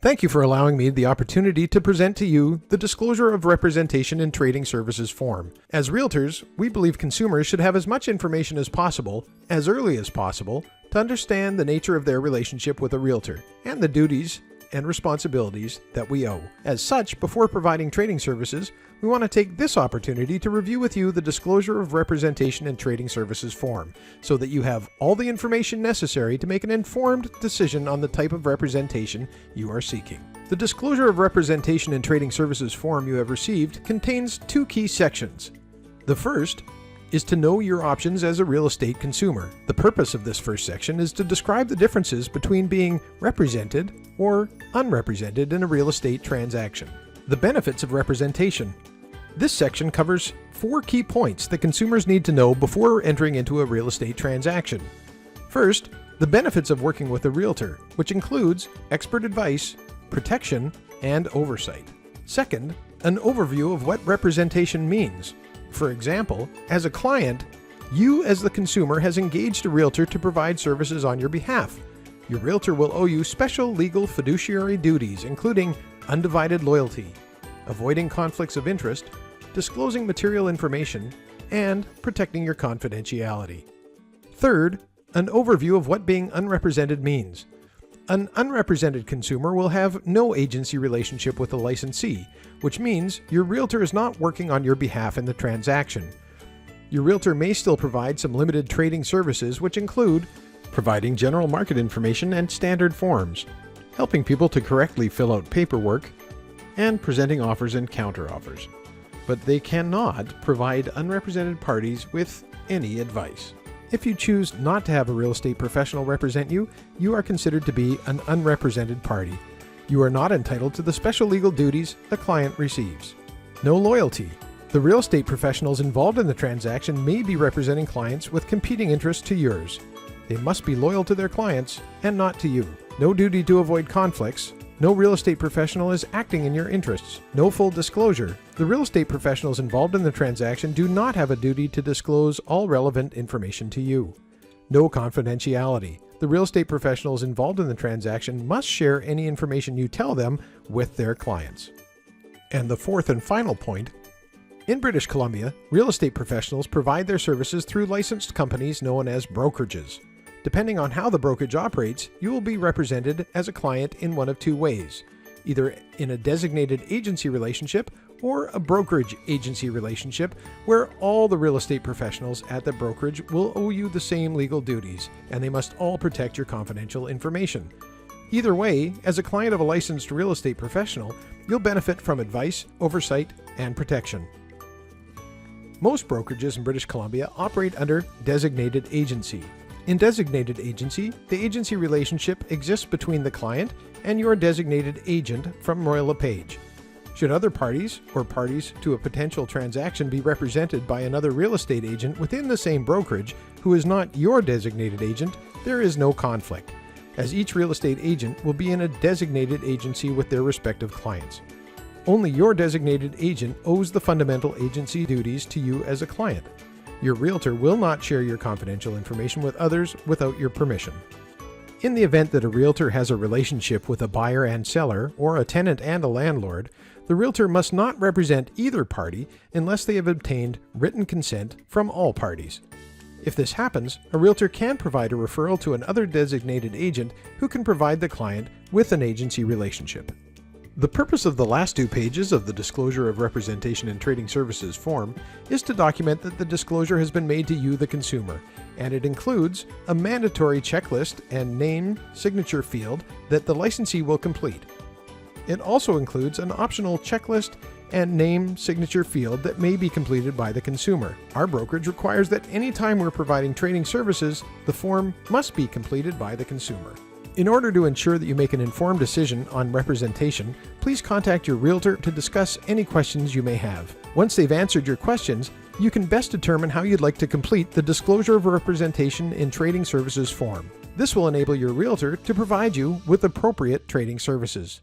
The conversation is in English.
Thank you for allowing me the opportunity to present to you the Disclosure of Representation in Trading Services form. As realtors, we believe consumers should have as much information as possible, as early as possible, to understand the nature of their relationship with a realtor and the duties and responsibilities that we owe. As such, before providing trading services, we want to take this opportunity to review with you the Disclosure of Representation in Trading Services form, so that you have all the information necessary to make an informed decision on the type of representation you are seeking. The Disclosure of Representation in Trading Services form you have received contains two key sections. The first is to know your options as a real estate consumer. The purpose of this first section is to describe the differences between being represented or unrepresented in a real estate transaction. The benefits of representation. This section covers 4 key points that consumers need to know before entering into a real estate transaction. First, the benefits of working with a realtor, which includes expert advice, protection, and oversight. Second, an overview of what representation means. For example, as a client, you as the consumer has engaged a realtor to provide services on your behalf. Your realtor will owe you special legal fiduciary duties, including undivided loyalty, avoiding conflicts of interest, disclosing material information, and protecting your confidentiality. Third, an overview of what being unrepresented means. An unrepresented consumer will have no agency relationship with the licensee, which means your realtor is not working on your behalf in the transaction. Your realtor may still provide some limited trading services, which include providing general market information and standard forms, helping people to correctly fill out paperwork, and presenting offers and counteroffers. But they cannot provide unrepresented parties with any advice. If you choose not to have a real estate professional represent you, you are considered to be an unrepresented party. You are not entitled to the special legal duties a client receives. No loyalty. The real estate professionals involved in the transaction may be representing clients with competing interests to yours. They must be loyal to their clients and not to you. No duty to avoid conflicts. No real estate professional is acting in your interests. No full disclosure. The real estate professionals involved in the transaction do not have a duty to disclose all relevant information to you. No confidentiality. The real estate professionals involved in the transaction must share any information you tell them with their clients. And the fourth and final point, in British Columbia, real estate professionals provide their services through licensed companies known as brokerages. Depending on how the brokerage operates, you will be represented as a client in one of 2 ways, either in a designated agency relationship or a brokerage agency relationship where all the real estate professionals at the brokerage will owe you the same legal duties, and they must all protect your confidential information. Either way, as a client of a licensed real estate professional, you'll benefit from advice, oversight, and protection. Most brokerages in British Columbia operate under designated agency. In designated agency, the agency relationship exists between the client and your designated agent from LePage. Should other parties or parties to a potential transaction be represented by another real estate agent within the same brokerage who is not your designated agent, there is no conflict, as each real estate agent will be in a designated agency with their respective clients. Only your designated agent owes the fundamental agency duties to you as a client. Your realtor will not share your confidential information with others without your permission. In the event that a realtor has a relationship with a buyer and seller, or a tenant and a landlord, the realtor must not represent either party unless they have obtained written consent from all parties. If this happens, a realtor can provide a referral to another designated agent who can provide the client with an agency relationship. The purpose of the last 2 pages of the Disclosure of Representation in Trading Services form is to document that the disclosure has been made to you, the consumer, and it includes a mandatory checklist and name signature field that the licensee will complete. It also includes an optional checklist and name signature field that may be completed by the consumer. Our brokerage requires that anytime we're providing trading services, the form must be completed by the consumer. In order to ensure that you make an informed decision on representation, please contact your realtor to discuss any questions you may have. Once they've answered your questions, you can best determine how you'd like to complete the Disclosure of Representation in Trading Services form. This will enable your realtor to provide you with appropriate trading services.